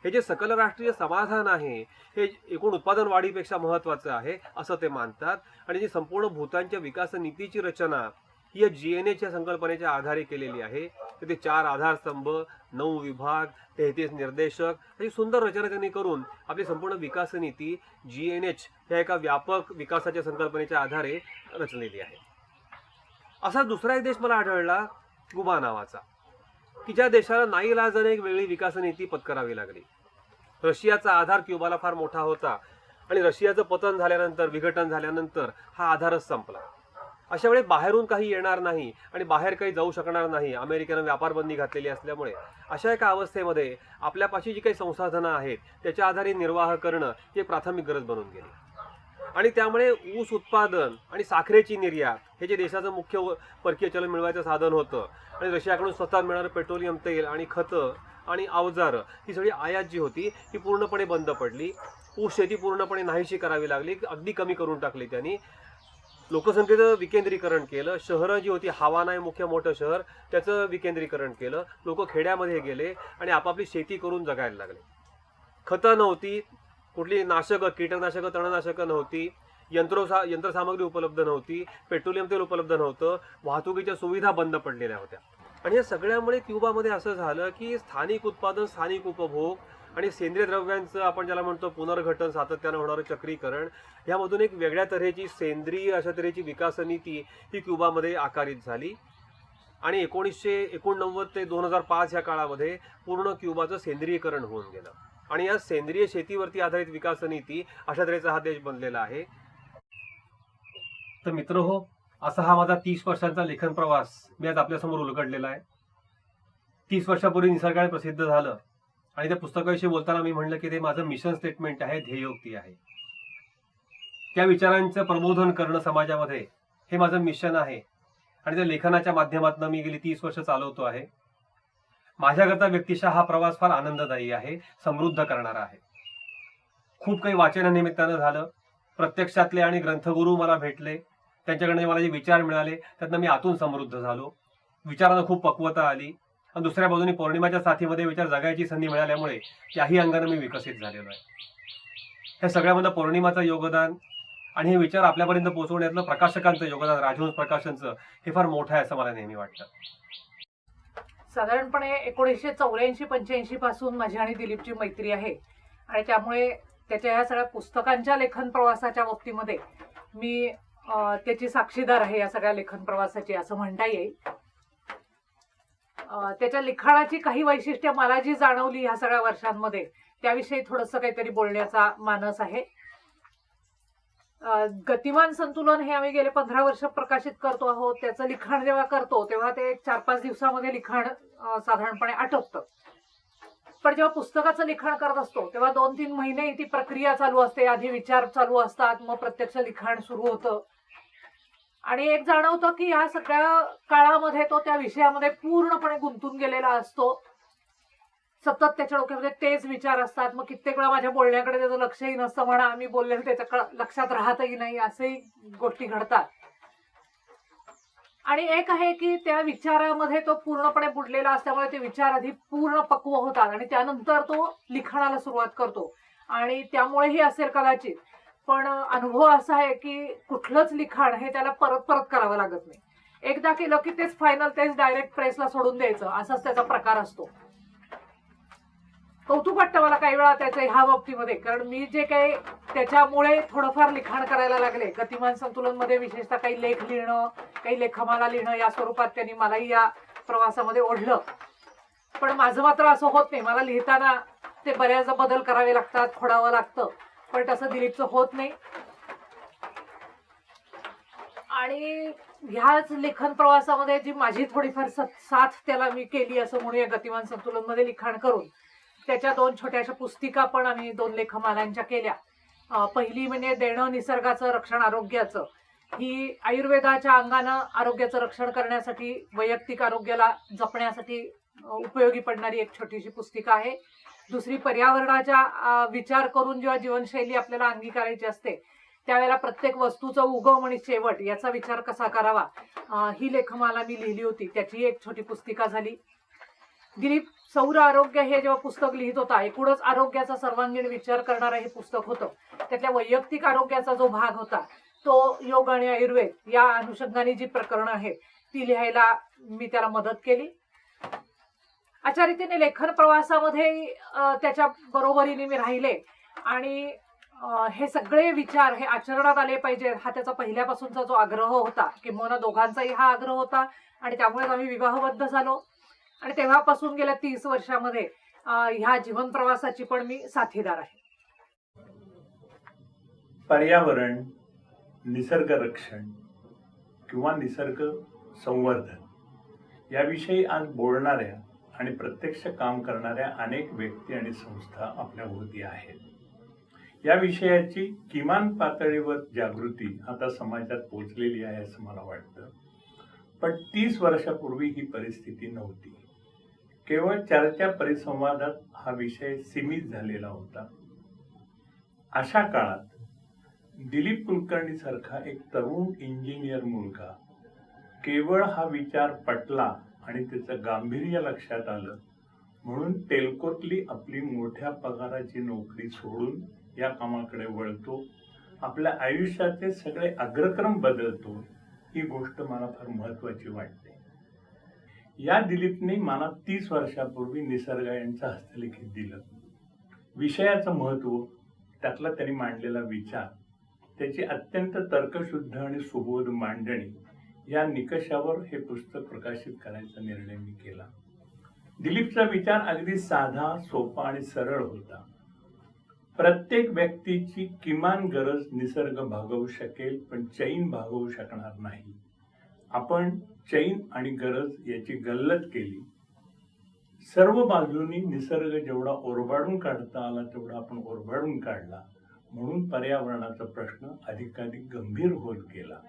हे जे सकल राष्ट्रीय समाधान आहे हे एकूण उत्पादन वाढीपेक्षा महत्वाचं आहे असं ते मानतात. आणि जी संपूर्ण भूतानच्या विकास नीतीची रचना ही या GNH या संकल्पनेच्या आधारे केलेली आहे. तिथे 4 आधारस्तंभ, 9 विभाग, 33 निर्देशक अशी सुंदर रचना त्यांनी करून आपली संपूर्ण विकास नीती GNH ह्या एका व्यापक विकासाच्या संकल्पनेच्या आधारे रचलेली आहे. असा दुसरा एक देश मला आढळला क्युबा नावाचा, की ज्या देशाला नाईलाजाने एक वेगळी विकास नीती पत्करावी लागली. रशियाचा आधार क्युबाला फार मोठा होता आणि रशियाचं पतन झाल्यानंतर, विघटन झाल्यानंतर हा आधारच संपला. अशा वेळी बाहेरून काही येणार नाही आणि बाहेर काही जाऊ शकणार नाही. अमेरिकेनं व्यापार बंदी घातलेली असल्यामुळे अशा एका अवस्थेमध्ये आपल्यापाशी जी काही संसाधनं आहेत त्याच्या आधारे निर्वाह करणं हे प्राथमिक गरज बनून गेली. आणि त्यामुळे ऊस उत्पादन आणि साखरेची निर्यात हे जे देशाचं मुख्य परकीय चलन मिळवायचं साधन होतं आणि रशियाकडून स्वतः मिळणारं पेट्रोलियम तेल आणि खतं आणि अवजारं ही सगळी आयात जी होती ही पूर्णपणे बंद पडली. ऊस शेती पूर्णपणे नाहीशी करावी लागली, अगदी कमी करून टाकली त्यांनी. लोकसंख्येचं विकेंद्रीकरण केलं. शहरं जी होती, हवाना हे मुख्य मोठं शहर, त्याचं विकेंद्रीकरण केलं. लोक खेड्यामध्ये गेले आणि आपापली शेती करून जगायला लागले. खतं नव्हती, कुठली नाशकं, कीटकनाशकं, तणनाशकं नव्हती, यंत्रसामग्री उपलब्ध नव्हती, पेट्रोलियम तेल उपलब्ध नव्हतं, वाहतुकीच्या सुविधा बंद पडलेल्या होत्या. आणि या सगळ्यामुळे क्युबामध्ये असं झालं की स्थानिक उत्पादन, स्थानिक उपभोग आणि सेंद्रिय द्रव्यांचं आपण ज्याला म्हणतो पुनर्घटन, सातत्यानं होणारं चक्रीकरण, यामधून एक वेगळ्या तऱ्हेची सेंद्रिय अशा तऱ्हेची विकास नीती ही क्युबामध्ये आकारित झाली. आणि 1989 ते 2005 या काळामध्ये पूर्ण क्युबाचं सेंद्रियीकरण होऊन गेलं. आणि या सेंद्रिय शेतीवरती आधारित विकास नीती अशा तऱ्हेचा हा देश बनलेला आहे. तर मित्र हो, असा हा माझा 30 वर्षांचा लेखन प्रवास मी आज आपल्यासमोर उलगडलेला आहे. 30 वर्षापूर्वी निसर्गाने प्रसिद्ध झालं आणि त्या पुस्तकाविषयी बोलताना मी म्हणलं की ते माझं मिशन स्टेटमेंट आहे, ध्येयोक्ती आहे. त्या विचारांचं प्रबोधन करणं समाजामध्ये हे माझं मिशन आहे. आणि त्या लेखनाच्या माध्यमातून मी गेली 30 वर्ष चालवतो आहे. माझ्याकरता व्यक्तिशः हा प्रवास फार आनंददायी आहे, समृद्ध करणारा आहे. खूप काही वाचनानिमित्तानं झालं. प्रत्यक्षातले आणि ग्रंथगुरू मला भेटले, त्यांच्याकडनं मला जे विचार मिळाले त्यातनं मी आतून समृद्ध झालो. विचारांना खूप पक्वता आली आणि दुसऱ्या बाजूने पौर्णिमाच्या साथीमध्ये विचार जगायची संधी मिळाल्यामुळे त्याही अंगाने मी विकसित झालेलो आहे. ह्या सगळ्यामधलं पौर्णिमाचं योगदान आणि हे विचार आपल्यापर्यंत पोहोचवण्यातलं प्रकाशकांचं योगदान, राजहंस प्रकाशनचं, हे फार मोठं आहे असं मला नेहमी वाटतं. साधारणपणे 1984-85 पासून माझी आणि दिलीपची मैत्री आहे आणि त्यामुळे त्याच्या ह्या सगळ्या पुस्तकांच्या लेखन प्रवासाच्या बाबतीमध्ये मी त्याची साक्षीदार आहे या सगळ्या लेखन प्रवासाची असं म्हणता येईल. त्याच्या लिखाणाची काही वैशिष्ट्ये मला जी जाणवली ह्या सगळ्या वर्षांमध्ये त्याविषयी थोडंसं काहीतरी बोलण्याचा मानस आहे. गतिमान संतुलन हे आम्ही गेले 15 वर्ष प्रकाशित करतो आहोत. त्याचं लिखाण जेव्हा करतो तेव्हा ते 4-5 दिवसामध्ये लिखाण साधारणपणे आटोपतं. पण जेव्हा पुस्तकाचं लिखाण करत असतो तेव्हा 2-3 महिने ती प्रक्रिया चालू असते. आधी विचार चालू असतात, मग प्रत्यक्ष लिखाण सुरू होतं. आणि एक जाणवतं की या सगळ्या काळामध्ये तो त्या विषयामध्ये पूर्णपणे गुंतून गेलेला असतो. सतत त्याच्या डोक्यामध्ये तेच विचार असतात. मग कित्येक वेळा माझ्या बोलण्याकडे त्याचं लक्षही नसतं म्हणा, आम्ही बोललेलं त्याच्या लक्षात राहतही नाही, असेही गोष्टी घडतात. आणि एक आहे की त्या विचारामध्ये तो पूर्णपणे बुडलेला असल्यामुळे ते विचार आधी पूर्ण पक्व होतात आणि त्यानंतर तो लिखाणाला सुरुवात करतो. आणि त्यामुळेही असेल कदाचित, पण अनुभव असा आहे की कुठलंच लिखाण हे त्याला परत परत करावं लागत नाही. एकदा केलं की तेच फायनल, तेच डायरेक्ट प्रेसला सोडून द्यायचं, असाच त्याचा प्रकार असतो. कौतुक वाटतं मला काही वेळा त्याच्या ह्या बाबतीमध्ये, कारण मी जे काही त्याच्यामुळे थोडंफार लिखाण करायला लागले. गतिमान संतुलन मध्ये विशेषतः काही लेख लिहिणं, काही लेखमाला लिहिणं या स्वरूपात त्यांनी मलाही या प्रवासामध्ये ओढलं. पण माझं मात्र असं होत नाही. मला लिहिताना ते बऱ्याच बदल करावे लागतात, खोडावं लागतं, पण तसं दिलीपचं होत नाही. आणि ह्याच लेखन प्रवासामध्ये जी माझी थोडीफार साथ त्याला मी केली असं म्हणूया गतिमान संतुलन मध्ये लिखाण करून, त्याच्या 2 छोट्याशा पुस्तिका पण आम्ही 2 लेखमालांच्या केल्या. पहिली म्हणजे देणं निसर्गाचं रक्षण आरोग्याचं. ही आयुर्वेदाच्या अंगानं आरोग्याचं रक्षण करण्यासाठी, वैयक्तिक आरोग्याला जपण्यासाठी उपयोगी पडणारी एक छोटीशी पुस्तिका आहे. दुसरी पर्यावरणाचा विचार करून जेव्हा जीवनशैली आपल्याला अंगीकारायची असते त्यावेळेला प्रत्येक वस्तूचा उगम आणि शेवट याचा विचार कसा करावा, ही लेखमाला मी लिहिली होती. त्याची एक छोटी पुस्तिका झाली. दिलीप सौर आरोग्य हे जेव्हा पुस्तक लिहित होता, एकूणच आरोग्याचा सर्वांगीण विचार करणारं हे पुस्तक होतं. त्यातल्या वैयक्तिक आरोग्याचा जो भाग होता तो योग आणि आयुर्वेद या अनुषंगाने जी प्रकरणं आहेत ती लिहायला मी त्याला मदत केली. अशा रीतीने लेखन प्रवासामध्ये त्याच्या बरोबरीने मी राहिले आणि हे सगळे विचार हे आचरणात आले पाहिजे हा त्याचा पहिल्यापासूनचा जो आग्रह होता, किंवा दोघांचाही हा आग्रह होता आणि त्यामुळेच आम्ही विवाहबद्ध झालो. आणि तेव्हापासून गेल्या 30 वर्षामध्ये ह्या जीवन प्रवासाची पण मी साथीदार आहे. पर्यावरण, निसर्ग रक्षण किंवा निसर्ग संवर्धन याविषयी आज बोलणाऱ्या आणि प्रत्यक्ष काम करणाऱ्या अनेक व्यक्ती आणि संस्था आपल्याभोवती आहेत. या विषयाची किमान पातळीवर जागृती आता समाजात पोचलेली आहे असं मला वाटतं. पण 30 वर्षापूर्वी ही परिस्थिती नव्हती. केवळ चर्चा परिसंवादात हा विषय सीमित झालेला होता. अशा काळात दिलीप कुलकर्णी सारखा एक तरुण इंजिनियर मुलगा केवळ हा विचार पटला आणि त्याचं गांभीर्य लक्षात आलं म्हणून तेलकोतली आपली मोठ्या पगाराची नोकरी सोडून या कामाकडे वळतो, आपल्या आयुष्याचे सगळे अग्रक्रम बदलतो. ही गोष्ट मला फार महत्वाची वाटते. या दिलीपने मला 30 वर्षापूर्वी निसर्गायणचं हस्तलिखित दिलं. विषयाचं महत्व, त्यातला त्यांनी मांडलेला विचार, त्याची अत्यंत तर्कशुद्ध आणि सुबोध मांडणी या निकषावर हे पुस्तक प्रकाशित करायचा निर्णय मी केला. दिलीपचा विचार अगदी साधा, सोपा आणि सरळ होता. प्रत्येक व्यक्तीची किमान गरज निसर्ग भागवू शकेल, पण चैन भागवू शकणार नाही. आपण चैन आणि गरज याची गल्लत केली. सर्व बाजूंनी निसर्ग जेवढा ओरबाडून काढता आला तेवढा आपण ओरबाडून काढला, म्हणून पर्यावरणाचा प्रश्न अधिकाधिक गंभीर होत गेला.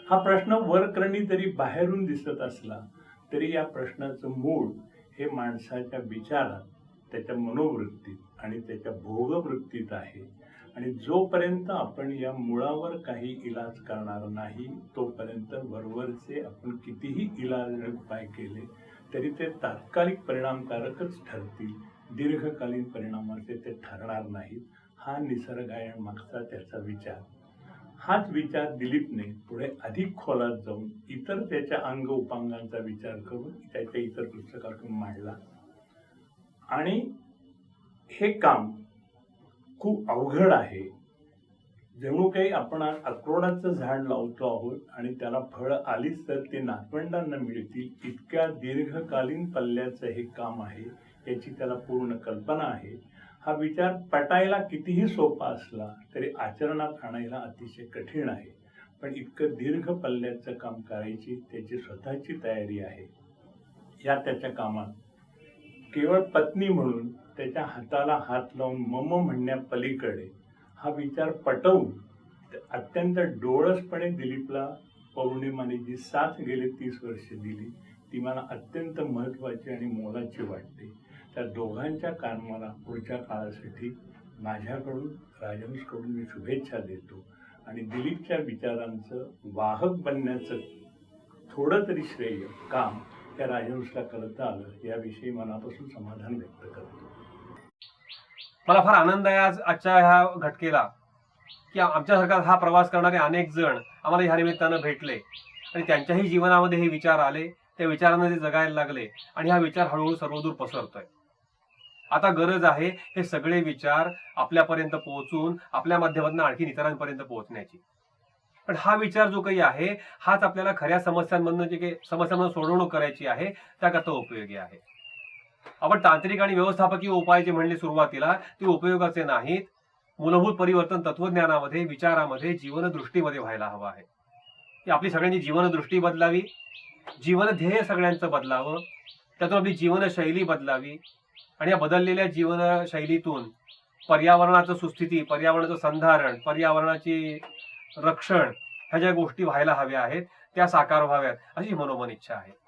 हा प्रश्न वरकरणी जरी बाहेरून दिसत असला तरी या प्रश्नाचं मूळ हे माणसाच्या विचारात, त्याच्या मनोवृत्तीत आणि त्याच्या भोगवृत्तीत आहे. आणि जोपर्यंत आपण या मुळावर काही इलाज करणार नाही तोपर्यंत वरवरचे आपण कितीही इलाज आणि उपाय केले तरी ते तात्कालिक परिणामकारकच ठरतील, दीर्घकालीन परिणामाचे ते ठरणार नाहीत. हा निसर्गायण मागचा त्याचा विचार. हाच विचार दिलीपने पुढे अधिक खोलात जाऊन इतर त्याच्या अंग उपांगांचा विचार करून त्याच्या इतर पुस्तकातून मांडला. आणि हे काम खूप अवघड आहे. जणू काही आपण अक्रोडाचं झाड लावतो आहोत आणि त्याला फळं आलीच तर ते नातवंडांना मिळतील, इतक्या दीर्घकालीन पल्ल्याचं हे काम आहे. याची त्याला पूर्ण कल्पना आहे. हा विचार पटायला कितीही सोपा असला तरी आचरणात आणायला अतिशय कठीण आहे. पण इतकं दीर्घ पल्ल्याचं काम करायची त्याची स्वतःची तयारी आहे. या त्याच्या कामात केवळ पत्नी म्हणून त्याच्या हाताला हात लावून मम म्हणण्यापलीकडे हा विचार पटवून अत्यंत डोळसपणे दिलीपला पौर्णिमाने जी साथ गेले 30 वर्षे दिली ती मला अत्यंत महत्वाची आणि मोलाची वाटते. त्या दोघांच्या कामाला पुढच्या काळासाठी माझ्याकडून, राजहंसकडून मी शुभेच्छा देतो. आणि दिलीपच्या विचारांचं वाहक बनण्याचं थोडं तरी श्रेय काम त्या राजहंसला करता आलं याविषयी मनापासून समाधान व्यक्त करतो. मला फार आनंद आहे आज आजच्या ह्या घटकेला की आमच्यासारखा हा प्रवास करणारे अनेक जण आम्हाला ह्या निमित्तानं भेटले आणि त्यांच्याही जीवनामध्ये हे विचार आले, त्या विचारांना ते जगायला लागले आणि हा विचार हळूहळू सर्वदूर पसरतोय. आता गरज आहे हे सगळे विचार आपल्यापर्यंत पोहोचून आपल्या माध्यमातून आणखी इतरांपर्यंत पोहोचण्याची. पण हा विचार जो काही आहे हाच आपल्याला खऱ्या समस्यांमधनं जे काही समस्यांमधून सोडवणूक करायची आहे त्याकरता उपयोगी आहे. आपण तांत्रिक आणि व्यवस्थापकीय उपाय जे म्हणले सुरुवातीला ते उपयोगाचे नाहीत. मूलभूत परिवर्तन तत्वज्ञानामध्ये, विचारामध्ये, जीवनदृष्टीमध्ये व्हायला हवं आहे. की आपली सगळ्यांची जीवनदृष्टी बदलावी, जीवनध्येय सगळ्यांचं बदलावं, त्यातून आपली जीवनशैली बदलावी आणि या बदललेल्या जीवनशैलीतून पर्यावरणाचं सुस्थिती, पर्यावरणाचं संधारण, पर्यावरणाची रक्षण ह्या ज्या गोष्टी व्हायला हव्या आहेत त्या साकार व्हाव्यात अशी मनोमन इच्छा आहे.